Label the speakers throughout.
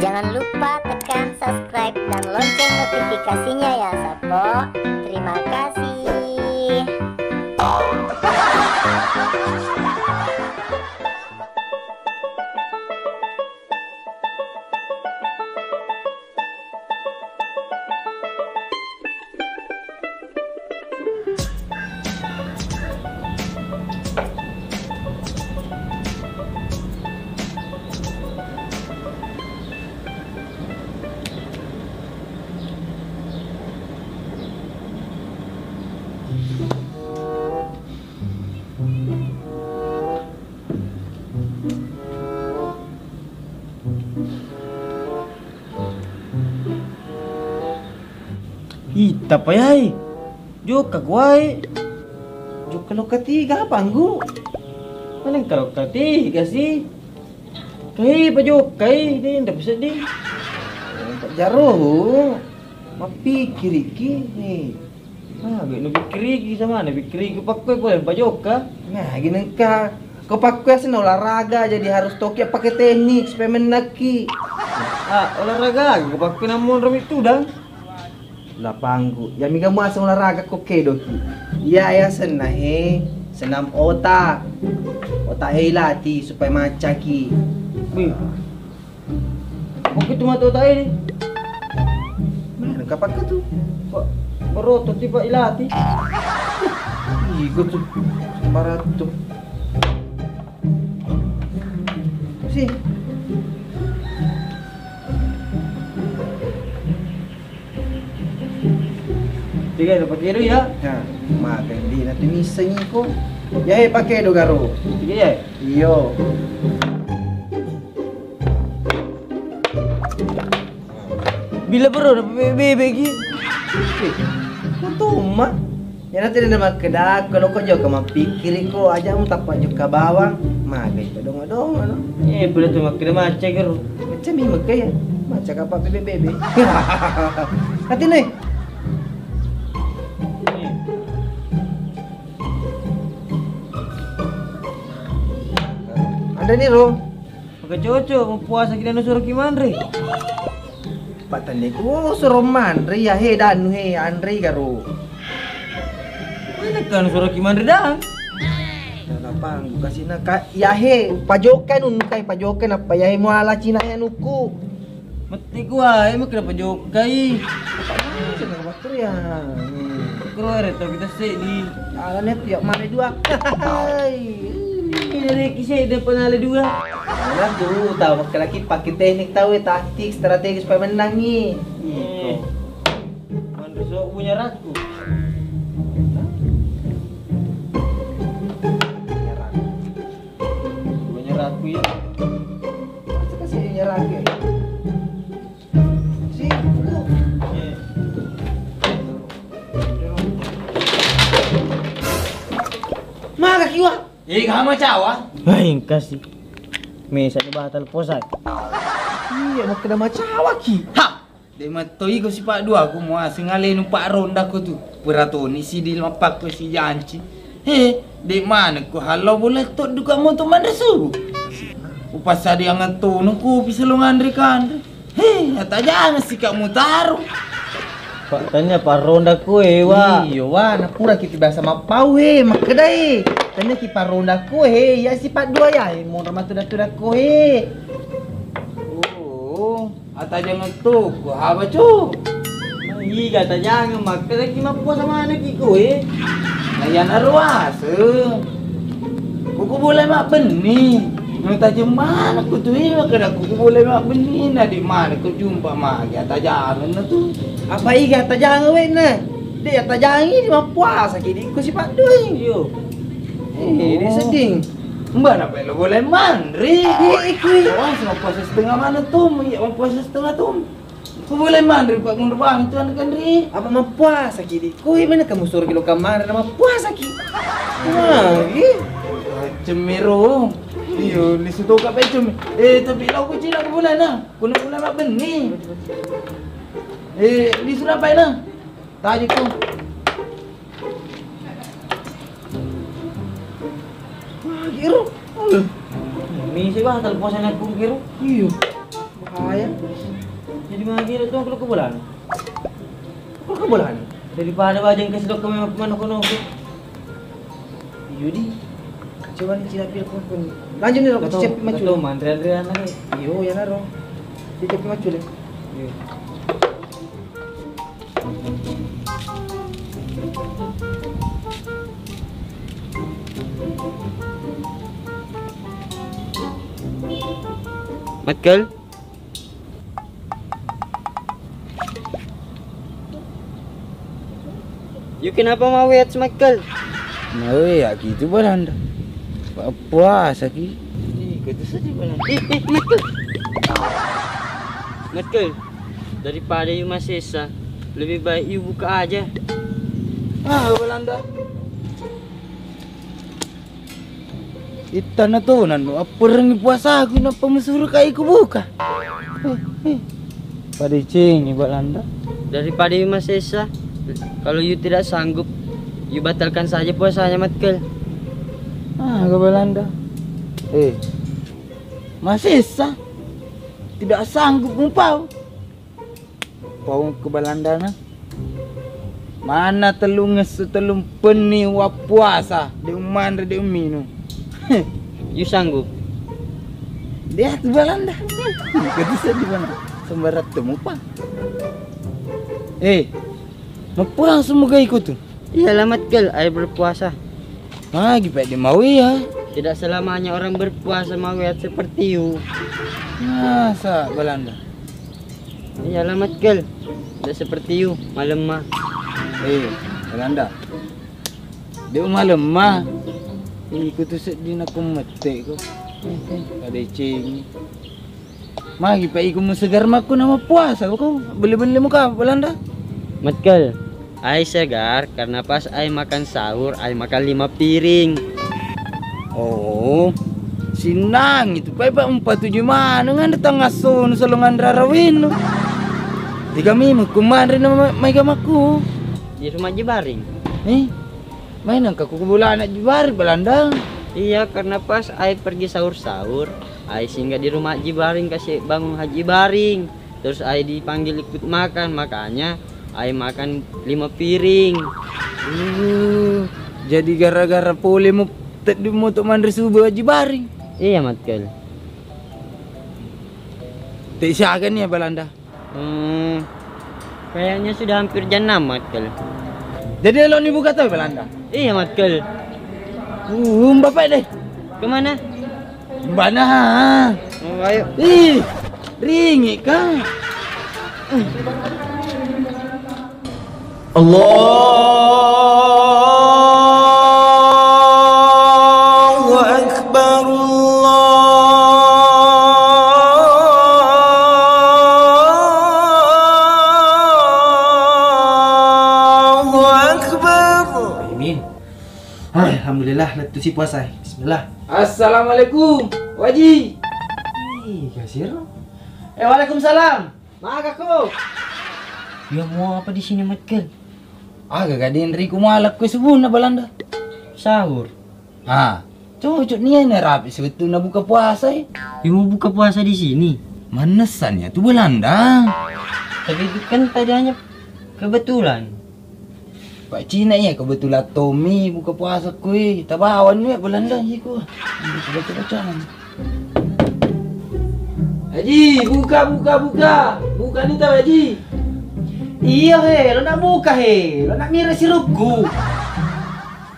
Speaker 1: Jangan lupa tekan subscribe dan lonceng notifikasinya ya Sapo. Terima kasih.
Speaker 2: Ita pa yay. Joka kuai. Joka lo ketiga panggu. Paling kalau ketiga sih. Kai pa joka ini ndak bisa di. Tak jaro. Mapikir iki nih. Gue nu pikir iki sama na pikir iki pakai boleh pa joka. Nah, gini ka. Kau pakai sih olahraga jadi harus toki pakai teknik supaya menaki. Olahraga kau pakai namun rom itu dah. Lapanggu. Ya miga muasa olahraga kok doki. Ya senah senam otak. Otak latih supaya macaki. Wih. Kok itu mata otak ini? Mana kapan ka tuh? Pak berotot tiba ilati. Ih, gua tuh barat tuh. Sih. Tiga dapat kilo ya? Ya, makan di nanti misalnya kok. Ya, pakai do garo. Tiga ya? Iyo. Bila bro, bebe lagi. Kau tuh mah? Ya nanti ada mak kedak, kalau kau jauh kau pikir kau aja mau tapak juga bawang, makan itu dong. Bila tuh mak kedak macam garo. Macam ni mak ya? Macam apa bebe? Hati nih. Ada nih Ro, pakai cocok mau puasa kita suruh gimana Re? Pak tanda ku suruh man Re ya dan Andre garo. Mana kan suruh gimana dan? Lapang buka sini kak ya pajokan unkai pajokan apa ya mau ala Cina ya nuku. Mati gua emang kenapa pajokai? Apa sih nak waktu ya? Keluar itu kita sedih. Alatnya tiap mana dua? Dari kisah dia pernah ada dua. Nah tuh tahu laki pakai teknik tahu taktik strategi supaya menang nih. Mandusok punya raku. Punya raku ya. Masa kasih punya raku ya? Si, lu. Maga kiwa. Kamu cawa? Baik kasih. Mesa ni batal posat. Iya mau kena macawa ki.
Speaker 3: Ha! Dek matoi ko si Pak Dua aku mau singale nu Pak Ronda ko tu. Peratoni si di mapak ko si Janci. Dek mana ko halau boleh tok duka mo tu mandasu. Upas dia ngatu nu ku bisa lu ngandri kan. Ata jangan si kamu taruh.
Speaker 2: Pak tanya Pak Ronda kue wa.
Speaker 3: Iyo wa na pura kita bahasa mapau makedai. Tanya ki Pak Ronda kue ya si Pak Dua ya mau ramatu datu kue. Oh, ata jangan tu ko haba cu.
Speaker 2: Iya kata jangan mak lagi mampu sama anak kue.
Speaker 3: Nayan arwas. Kuku boleh mak benih. Minta mana ku tu kada kuku boleh mak benih na di mana ku jumpa mak ya ta jangan na tu.
Speaker 2: Apa iya kata jangan we na. Dia kata jangan ini mah puasa kini ku si Pak Doi. Yo.
Speaker 3: Ini seding. Mbak apa lo boleh mandri? Wah, sama puasa setengah mana tuh? Ya, mau puasa setengah tuh. Ku boleh mandri Pak mundur bang itu anak Andri.
Speaker 2: Apa mah puasa kini? Ku mana kamu suruh kilo kamar nama puasa ki. Wah,
Speaker 3: Cemiro. Iyo, di situ kak pecum. Tapi lau ku cina ku bulan na. Ku nak bulan mak benih. Di Surabaya na. Tajuk ku.
Speaker 2: Giro. Misi ba tal puasa na kung giro?
Speaker 3: Iyo.
Speaker 2: bahaya. Jadi magi itu kalau kebulan. Kalau kebulan daripada bajang kasih dok ke mana kono. Yudi. Coba nih cilapil pun. Lanjut nih dok, cicip macul. Betul, mandre-andrean lagi. Iyo, ya naro. Cicip macul. Iya.
Speaker 4: Michael? You kenapa mau wet Michael?
Speaker 3: Mau ya gitu Balanda. Puasa ki. Gitu saja Balanda.
Speaker 4: Michael. Michael, daripada you masih sisa, lebih baik you buka aja.
Speaker 3: Balanda. Itana tuh nando, apa rengi puasa aku napa musuh kai ku buka. Pada cing Balanda.
Speaker 4: Daripada you masih sisa, kalau you tidak sanggup, you batalkan saja puasanya Michael.
Speaker 3: Ke Balanda. Masih sah. Tidak sanggup ngumpau. Pau ke Balanda na. Mana telung setelung peni wa puasa de mandre de minum.
Speaker 4: You sanggup?
Speaker 3: Dia di Balanda. Gitu saja di mana? Sembarat temu pa. Mau semoga ikut tuh.
Speaker 4: Iyalah Michael, ayo berpuasa.
Speaker 3: Gimana dia mau ya?
Speaker 4: Tidak selamanya orang berpuasa mau lihat seperti you.
Speaker 3: Masa Balanda?
Speaker 4: Iyalah Michael, tidak seperti you, malam mah.
Speaker 3: Balanda. Dia malam mah. Ikut tu sedih nak mete ko. Ada cing. Magi pa ikut segar maku nama puasa ko. Beli-beli muka Balanda.
Speaker 4: Michael, ai segar karena pas ai makan sahur, ai makan 5 piring.
Speaker 3: Oh, sinang itu pa 47 mana ngan datang asun salungan rarawin. 3 minggu kemarin may gamaku.
Speaker 4: Di rumah Jibaring.
Speaker 3: Mainan ke kubulan anak Jibaring Balanda.
Speaker 4: Iya, karena pas ai pergi sahur-sahur, ai singgah di rumah Jibaring kasih bangun Haji Baring. Terus ai dipanggil ikut makan, makanya ai makan 5 piring.
Speaker 3: Jadi gara-gara pole mu untuk mandri subuh Haji Baring.
Speaker 4: Iya, Michael.
Speaker 3: Tak siakan ya Balanda.
Speaker 4: Kayaknya sudah hampir jam 6, Michael.
Speaker 3: Jadi lo ni buka tahu Balanda?
Speaker 4: Iya, Michael.
Speaker 3: Bapak deh.
Speaker 4: Kemana?
Speaker 3: Mana?
Speaker 4: Oh, ayo.
Speaker 3: Ringi kan? Allahu Akbar, Allahu Akbar.
Speaker 2: Amin. Alhamdulillah letu si puasa. Bismillah.
Speaker 3: Assalamualaikum, Waji.
Speaker 2: Kasir. Waalaikumsalam. Makakku.
Speaker 4: Ya mau apa di sini, Michael?
Speaker 3: Gadin riku malak ko subuna Balanda.
Speaker 4: Sahur.
Speaker 3: Cocok nih ini rapi sebetulnya buka puasa.
Speaker 4: You mau buka puasa di sini?
Speaker 3: Manesannya tuh Belanda.
Speaker 4: Tapi itu kan tadi hanya kebetulan.
Speaker 3: Pak Cina ya kebetulan Tommy buka puasa kue. Tabawan ya Belanda sih ku. Baca-baca. Haji, buka. Buka nih tahu Haji.
Speaker 2: Iya lo nak buka lo nak mira sirupku.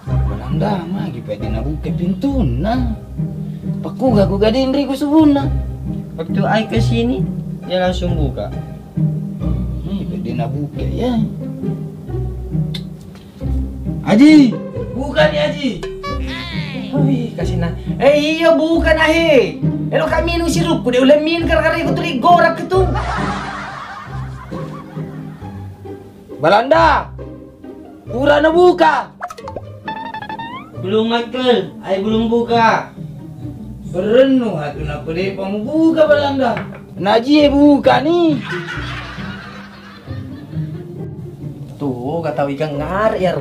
Speaker 3: Belanda mah gimana dia nak buka pintu nah. Paku gak ku gadin riku subuna.
Speaker 4: Waktu ai ke sini, dia langsung buka.
Speaker 3: Dia nak buka ya. Haji, buka nih Haji.
Speaker 2: Wih, kasih nah. Iya bukan ahe. Lo kami minum sirupku dia ulah min gara-gara ikut tuli gorak itu.
Speaker 3: Belanda, purana buka.
Speaker 4: Belum, Michael. Ai belum buka.
Speaker 3: Berenuh hatu nak boleh kamu buka Belanda. Naji buka nih.
Speaker 2: Tuh kata ikan ngar ya.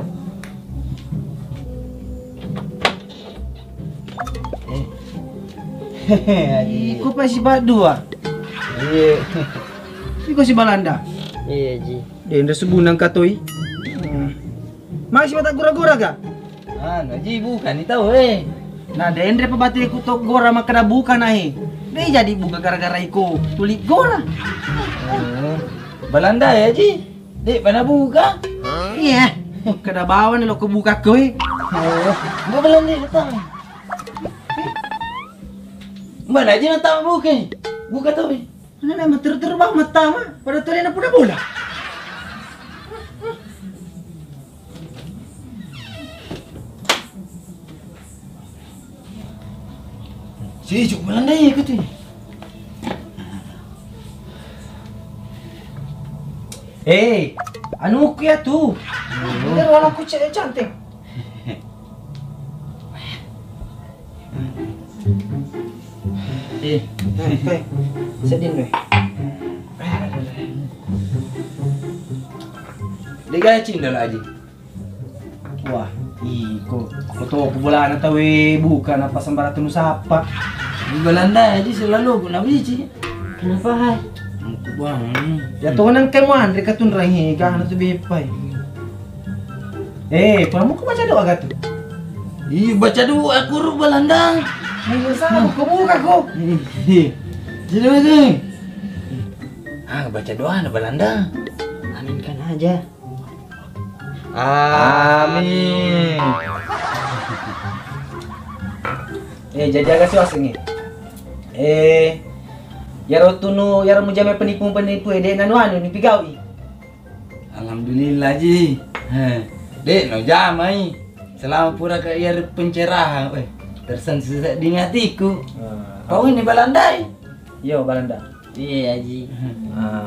Speaker 3: Hehehe, kok masih berdua? Iya.
Speaker 2: Iko si Balanda.
Speaker 4: Iya ji.
Speaker 2: Dia nda sebunang katoi. Masih mata gura-gura ga?
Speaker 3: Ji bukan ni tahu
Speaker 2: Nah, dendre pabati ko to gora makada bukan ahe. Dia jadi buka gara-gara iko tulik gora.
Speaker 3: Balanda ya Ji. Dek mana buka?
Speaker 2: Iya. Kada bawa ni lo ko buka ko
Speaker 3: Enggak Balanda datang. Mana aja datang buka? Buka tahu.
Speaker 2: Ano na mater-terbang mata ma. Pada tuloy na puna bola.
Speaker 3: Si cuk Balanda ya ke tu.
Speaker 2: Anu ko ya tu. Pero wala ko cantik. Sedih deh.
Speaker 3: Dia cinta lah Ji.
Speaker 2: Wah, iko. Koto ko bola na tawe bukan apa sambara tunu sapa.
Speaker 3: Di Balanda Ji selalu guna biji.
Speaker 2: Kenapa hai?
Speaker 3: Muku bang.
Speaker 2: Ya to nang kay mo andre katun rahi ga na to bepay. Pamu ko baca doa gatu.
Speaker 3: Baca doa aku ru Balanda.
Speaker 2: Ayo sama ko buka ko.
Speaker 3: Jadi lagi. Baca doa na Balanda.
Speaker 4: Aminkan aja.
Speaker 3: Amin.
Speaker 2: Jadi agak siwas ini. Yaro tunu yaro mujame penipu-penipu dek nanu anu ni pigawi.
Speaker 3: Alhamdulillah Ji. Dek no jamai. Selama pura ke air pencerahan tersentuh di hatiku. Kau ini Balandai.
Speaker 2: Yo Balanda.
Speaker 4: Iya ji.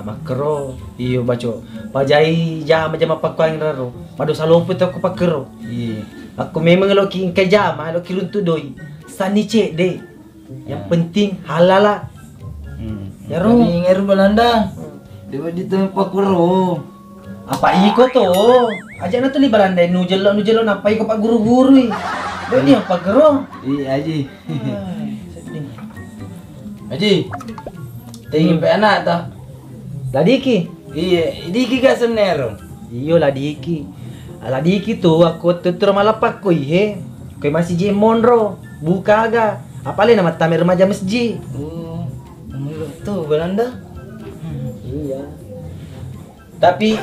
Speaker 2: Makro. Iyo baco. Pajai jama pakuang raro. Padu salumput aku pakero.
Speaker 3: Iya.
Speaker 2: Aku memang loki ingkai jama loki runtu doi. Sani cek dek. Yang penting halala.
Speaker 3: Ya ro. Ingat Balanda. Dewa di tempat kuro.
Speaker 2: Apa iko to? Aja na to li Balanda nu jelo apa iko pak guru-guru. Doi dia pak gero.
Speaker 3: Iya Ji. Haji. Tingin pa anak ta.
Speaker 2: Ladiki.
Speaker 3: Iya, diki ka senero.
Speaker 2: Iyo ladiki. Ladiki tu aku tutur malapak ko ihe. Kay masih je monro. Buka aga. Apalagi nama tamer remaja masjid.
Speaker 3: Oh. Tuh Belanda.
Speaker 2: Iya. Tapi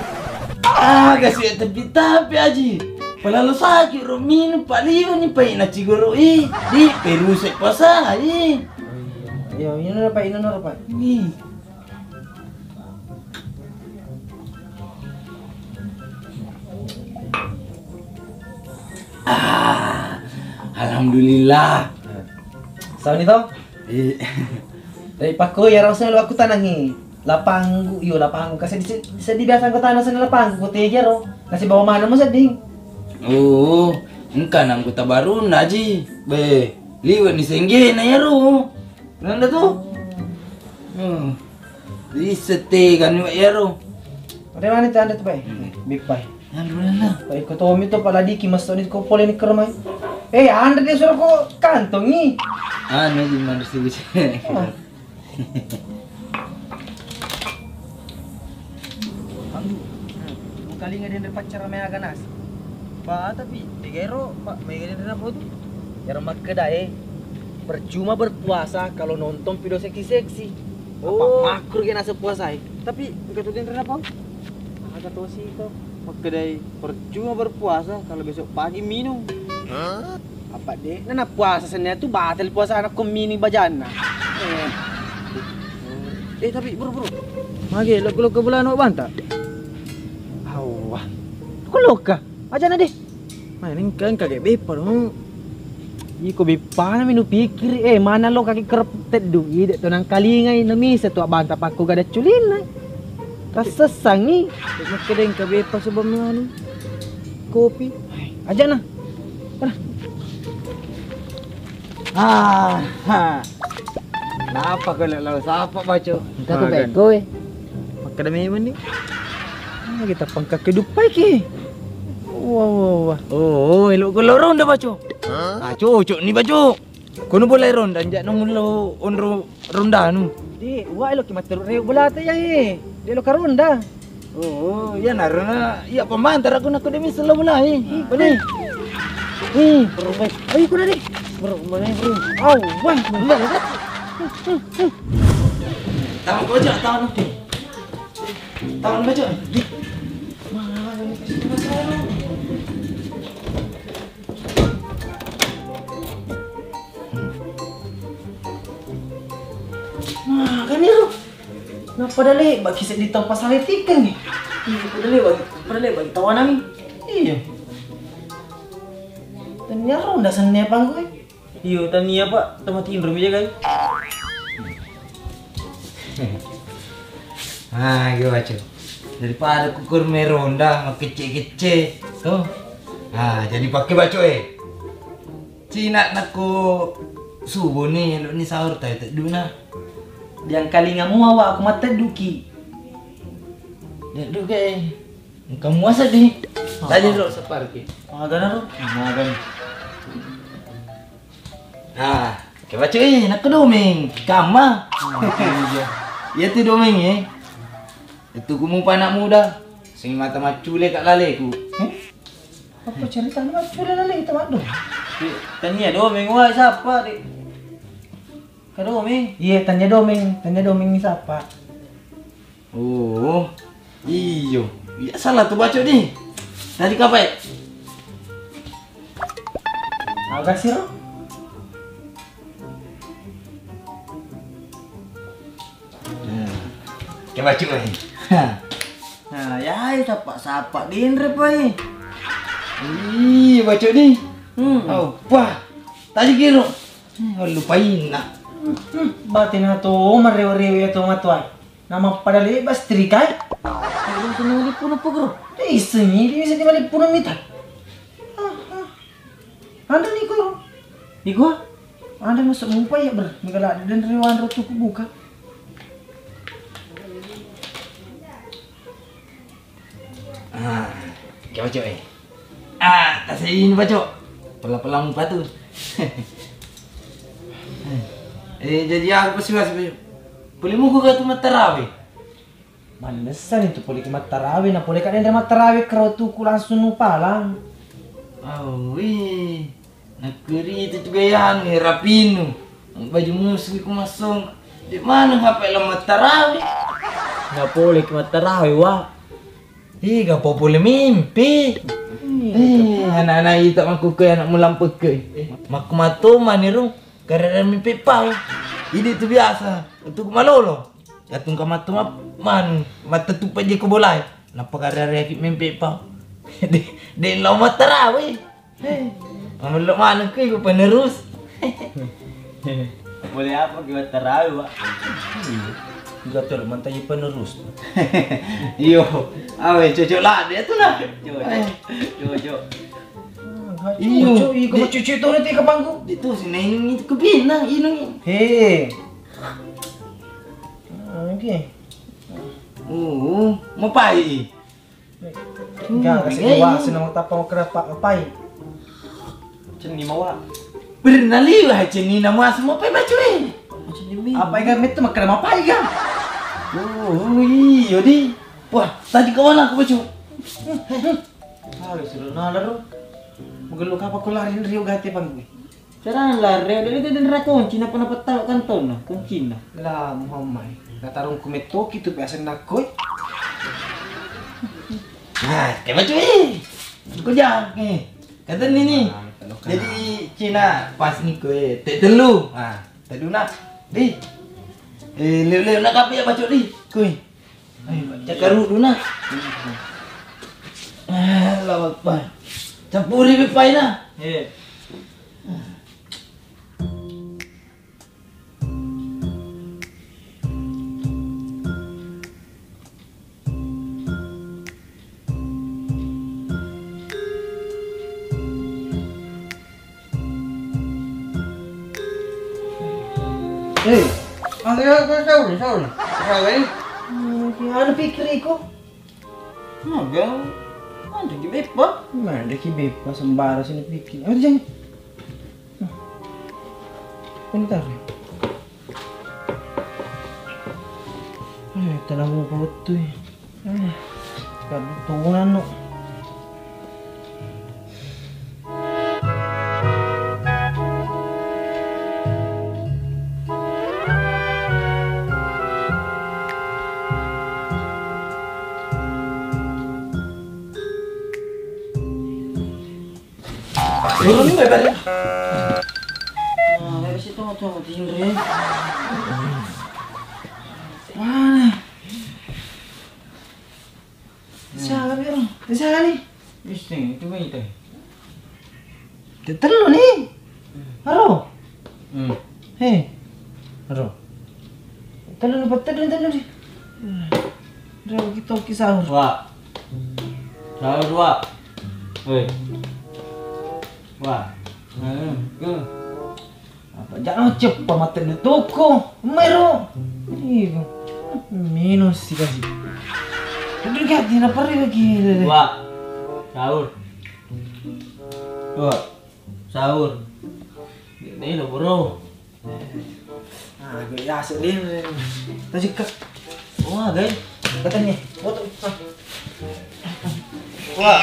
Speaker 3: Kasih tapi Haji. Palalu sakit romin paliu ni pai na cigoro di Peru se pasa
Speaker 2: Yo, ini apa?
Speaker 3: Ni. Alhamdulillah.
Speaker 2: Sauni to? Dari pako ya rasa lu aku tanangi. Lapanggu, lapanggu kasi di biasa ko tanah sana lapanggu ko tiga ro. Kasi bawa mana mo seding.
Speaker 3: Oh, engkan ang kota baru naji. Be, liwat ni sengge na yaro. Nanda tu? Di setegan ni yaro.
Speaker 2: Ada mana tu anda tu pai? Bipai.
Speaker 3: Alhamdulillah.
Speaker 2: Pai ko tomi to pala di kimas to ni ko pole ni kermai. Anda dia suruh ko kantong ni.
Speaker 3: Naji manusia bisa.
Speaker 2: Kali nga din pacar may aganas. Ba tapi digero pak may ganun na po. Yaro magkadai. Percuma berpuasa kalau nonton video seksi-seksi. Apa makro kena sepuasa Tapi enggak din rin apa? Agak to si ko. Magkadai percuma berpuasa kalau besok pagi minum. Apa deh? Nana puasa senya tu batal puasa anak ko mini bajana. Tapi bro. Mage lo ke bulan no banta. Wah, kulok ka? Aja na deh. Mainin kan kagak bepa dong. Iko bepa na minu pikir mana lo kaki kerep tedu ide to nang kalingai na misa to banta pakku gada culin. Kasesang ni. Makadeng ka bepa sebab anu. Kopi. Aja na.
Speaker 3: Kenapa kau lalu siapa baca?
Speaker 2: Kita beko Makada memang ni. Kita pangkat kedupai ke. Wah.
Speaker 3: Oh, elok ko lorong dah baca. Cocok ni baca. Kuno boleh ronda jak nung lo onro ronda nu.
Speaker 2: Di, wa lo kimater reu bola te yae. Di lo karonda.
Speaker 3: Oh, ya narona ya pemantar aku nak demi selo bola Bani.
Speaker 2: Bro, baik. Ayo kuda deh. Bro, mana bro? Au, wah, benar.
Speaker 3: Tahu baca, tahu nanti. Tahu baca.
Speaker 2: Mana ni kasih masalah. Nah, kan ni lu. Napa dah le bagi saya di tempat pasal tikan ni. Pada le bagi tawanan ni. Iya. Tanya ronda sana apa gue? Iyo, tanya pak, tematin rumah guys.
Speaker 3: Gue baca. Daripada kukur meronda mak kecil-kecil tuh. Jadi pakai baca Cina nakku subuh nih, lu ni sahur tayo duna.
Speaker 2: Yang kali ngamu awak aku mata duki.
Speaker 3: Duduk kamu asa deh. Tadi lo separki.
Speaker 2: Magana ro. Magana.
Speaker 3: Kayak baca nak ke domeng. Kama. Ya tu domeng Itu kumu panak muda. Sing mata macule kat laleku.
Speaker 2: Apa cerita macule lale itu mak dong? Tanya domeng wah siapa dik? Ka domeng? Iya tanya domeng ni siapa?
Speaker 3: Oh. Iyo. Ya salah tu baca ni. Tadi kapai?
Speaker 2: Agak sih ro.
Speaker 3: Kayak baca
Speaker 2: Nah, ya sapa din re pai.
Speaker 3: Ih, baca ni. Oh, wah. Tadi kira. Lupain nak.
Speaker 2: Batin na to marew-rew ya to matuan. Nama pada lebas trikai. Belum kena lipuno pagro. Isini di bisa di lipuno mita. Anda ni ko. Iko? Anda masuk mumpai ya ber. Migala dan rewan rotu ku buka.
Speaker 3: Kayak baca tak saya ini baca. Pelan-pelan muka tu. Jadi aku pasti baca. Boleh muka kau tu matarawi.
Speaker 2: Manasan itu boleh ke matarawi. Nah boleh kan ada matarawi kerau tu ku langsung nupalang.
Speaker 3: Nak keri itu juga yang rapinu. Baju muslim ku masuk. Di mana ngapain lah matarawi?
Speaker 2: Nggak boleh ke matarawi wah.
Speaker 3: Gak boleh mimpi. Anak-anak ini tak maku ke anak mulam peke. Maku matu manirung karena mimpi pau. Ini tu biasa. Untuk malolo. Gatung ka matu man mata tu paje ko bolay. Napa karena mimpi pau. Di lo matarawi. Mamelok mana ke ko penerus.
Speaker 2: Boleh apa ke matarawi wah. Juga tuh mantai penerus.
Speaker 3: Iyo, awe cocok lah dia tu lah.
Speaker 2: Cocok. Iyo, iko cuci tu nanti ke bangku.
Speaker 3: Itu sini ini ke binang ini.
Speaker 2: Hei. Okey.
Speaker 3: Mau pai.
Speaker 2: Enggak kasih gua senang tapa kerapa pai. Ceni mawa.
Speaker 3: Pernah lihat ceni nama semua pai bacui.
Speaker 2: Apa yang itu makan apa ya?
Speaker 3: Iyo di. Wah, tadi kawan aku baca.
Speaker 2: Sudah nalar. Magelok apa ko lari rio gati pang. Cara lari dari itu dan rakon Cina pernah tahu kanton nah, kunci nah. Lah Muhammad. Katarong kumeto kitu biasa nakoy.
Speaker 3: Kayak baca Kau jangan kata ni. Jadi Cina pas ni ko telu. Telu nak. Di. Leu nak kapi apa cok di? Kuy. Baca karu dulu nak. Lawak pa. Campuri pipai na.
Speaker 2: Sorry. Ano pikir ko?
Speaker 3: Agak. Ada di bepa.
Speaker 2: Mana ki bepa sembara sini pikir. Ada jangan. Bentar. Tenang mo po ito eh. Kadutungan no.
Speaker 3: Ini ba bari?
Speaker 2: Dari situ tuh tinggi. Mana? Siapa biro? Siapa nih?
Speaker 3: Isting, itu ba ito?
Speaker 2: Tetelo nih. Haro. Hei.
Speaker 3: Haro.
Speaker 2: Telo nih. Udah kita kisah.
Speaker 3: Wah. Sahur, wah. Hei. Wah.
Speaker 2: Apa jangan cepat mata di toko. Mero. Iya. Minus sih kasih. Udah ganti na pare lagi.
Speaker 3: Wah. Sahur. Wah. Sahur. Ini lo bro.
Speaker 2: Ah, gaya sedih. Tadi kak. Wah, guys. Katanya. Foto.
Speaker 3: Wah.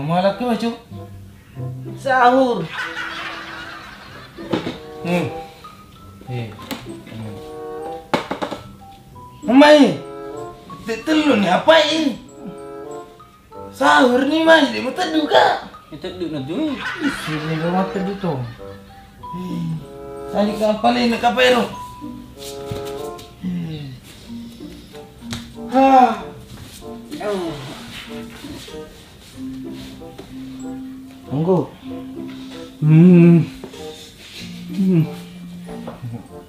Speaker 3: Malah ke macam
Speaker 2: Sahur.
Speaker 3: Mamai, telu ni apa ini? Sahur ni mas, dia mau teduh kak? Teduh nanti.
Speaker 2: Sini gak mata dito.
Speaker 3: Saya ke apa lagi nak apa itu?
Speaker 2: Tunggu.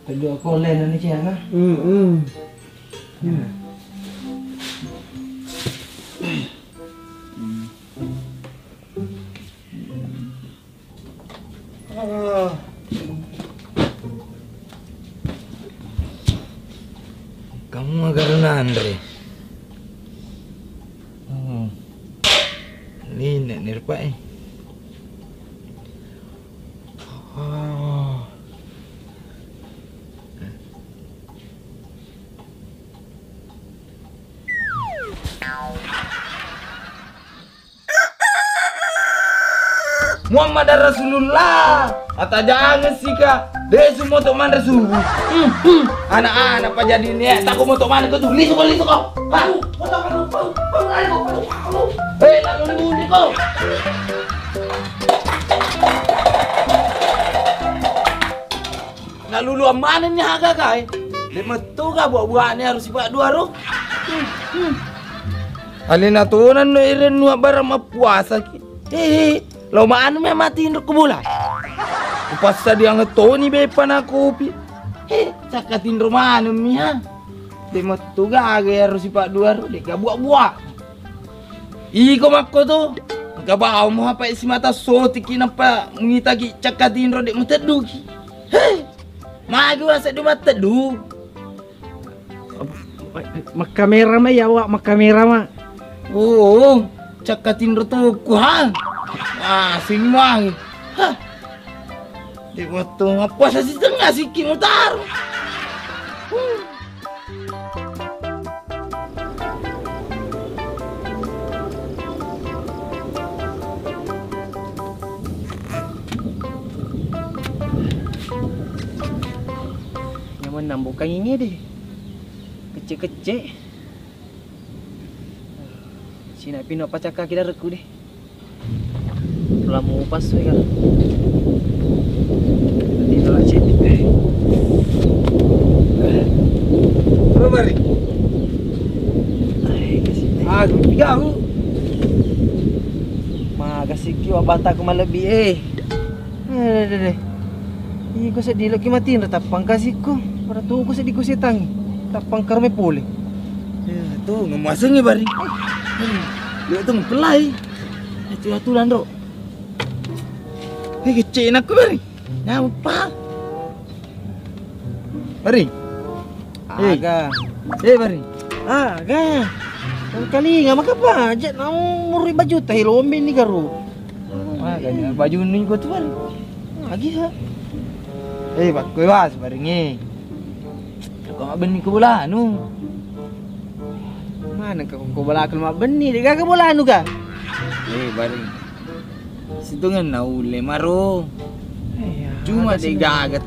Speaker 2: Tadi aku lain ni siapa?
Speaker 3: Kamu agak Andre. Ini nak nirpa eh. Muhammad Rasulullah. Atau jangan sih kak. Dia semua untuk mana subuh. Anak-anak apa jadi ni? Tak mau untuk mana kau tu? Lisu kau. Lalu, lalu ni kau. Lalu lu mana ni agak kai? Lima tu kah buat-buat ni harus buat dua roh. Alina tunan no iren nu barang puasa ki. Lo mana me matiin ro kubula. Pas dia ngetoni be pana kopi. Cakatin rumah mi ha. Lima tu ga harus sipak dua ro dek buat-buat. Iko makko tu. Gabau mo apa isi mata sotiki nampa ngita ki cakatin ro dek mutedu ki. Magi wasa du matedu.
Speaker 2: Makamera mah ya wak makamera mah.
Speaker 3: Oh, cakatin ro tu ku ha. Sing mang. Hah. Di waktu apa sih tengah sikit mutar.
Speaker 2: Nyaman nambukan ini deh. Kecil-kecil. Sini pinok pacaka kita reku deh. Lamu pas we kan. Tadi nak cek.
Speaker 3: Apa bari?
Speaker 2: Ai kasih.
Speaker 3: Aku tiga aku.
Speaker 2: Ma kasih kiwa bata ko malabi eh. Deh. Ih ko sedih lagi matiin tapang kasih ko. Para tu ko sedih ko setang. Tapang karme pole.
Speaker 3: Tu ngemasangi bari. Dia tu pelai. Itu aturan dok. Kecil nak aku bari. Nampak. Bari.
Speaker 2: Aga.
Speaker 3: Bari.
Speaker 2: Aga. Kali nga makapa. Jet na muri baju tahi lombe ni garo.
Speaker 3: Makanya baju ni kau tu bari. Lagi ha. Pak kau was baringi. Kau mak benih kau bola anu.
Speaker 2: Mana kau bola ke mak benih dia ke bola anu ka?
Speaker 3: Baring. Situ kan naule maro. Cuma dia gagat.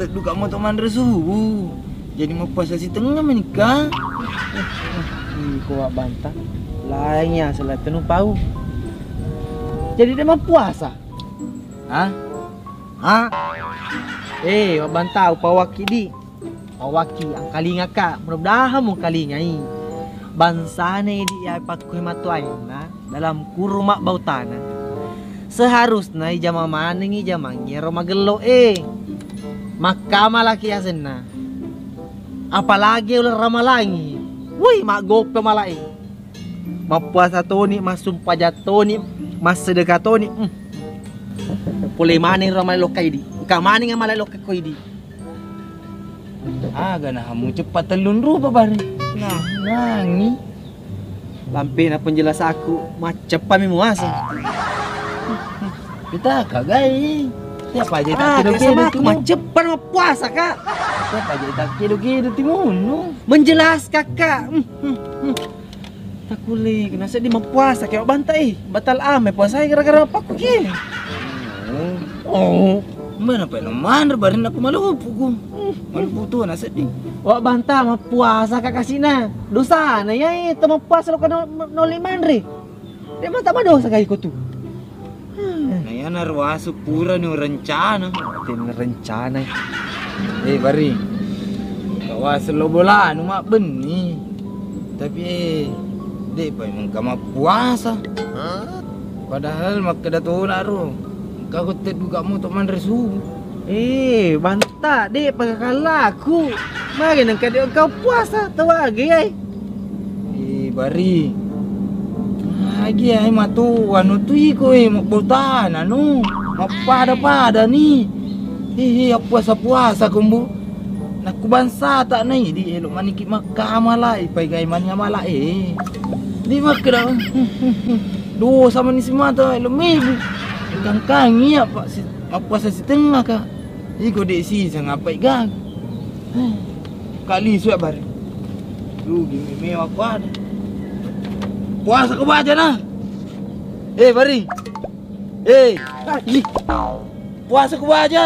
Speaker 3: Terduga mau teman resubu. Jadi mau puasa si tengah menikah.
Speaker 2: Kau bantah. Lainnya salah tenu pau. Jadi dia mau puasa.
Speaker 3: Hah?
Speaker 2: Wak bantah upawaki di. Pawaki ang kalinga ka. Mudah-mudahan mong kalingai. Bansane di ay pagkuy matuay na dalam kurma bautana. Seharusnya ijama maning ijama ngero magelo Maka malaki asin na. Apalagi ular ramalangi. Wih, magop ka malai. Mapuasa toni, masumpah jatoni, mas sedekah toni. Pulih maning ramal lokay di. Ika maning ang malay lokay ko di.
Speaker 3: Aga na hamu cepat telun rupa bari.
Speaker 2: Nah,
Speaker 3: Nangi.
Speaker 2: lampi na penjelas aku. Macep pa mimuasa.
Speaker 3: Kita kagai. Siapa aja tak
Speaker 2: Kaya
Speaker 3: kira-kira
Speaker 2: aku macep pa na puasa kak.
Speaker 3: Siapa aja tak kira-kira timuno.
Speaker 2: Menjelas kakak. Tak boleh, kena di mempuasa kayak bantai. Batal ame puasa gara-gara apa aku ki? Oh,
Speaker 3: Mana pa naman barin aku malupo ko. Malupo to na sedih.
Speaker 2: wak banta mapuasa kakak sina. Dosa na ya itu mapuasa lo kana no liman ri. Dia mata ba dosa kay ko tu.
Speaker 3: Naya narwaso pura no rencana.
Speaker 2: Tin rencana.
Speaker 3: Bari. Kawas lo bola anu mak beni. Tapi dek pa emang kama puasa. Padahal mak kedato na ro. Kau terduga mo teman resu.
Speaker 2: Banta dek pagkakala aku. Magi nang kadi kau puasa tawagi ay.
Speaker 3: Bari. Lagi ay matu anu tu iko mabutan anu. Mapada-pada ni. Puasa-puasa kumbu. Naku bansa tak nai di elok maniki makamalai pai gai mania malai. Di makra. Do sama ni semata elok mebu. Kangkang iya pak si puasa si tengah ka. Iko dek si sang apa gag. Kali suap bar. Rugi mewah aku ada. Puasa ke baca nah. Bari. Puasa ke baca.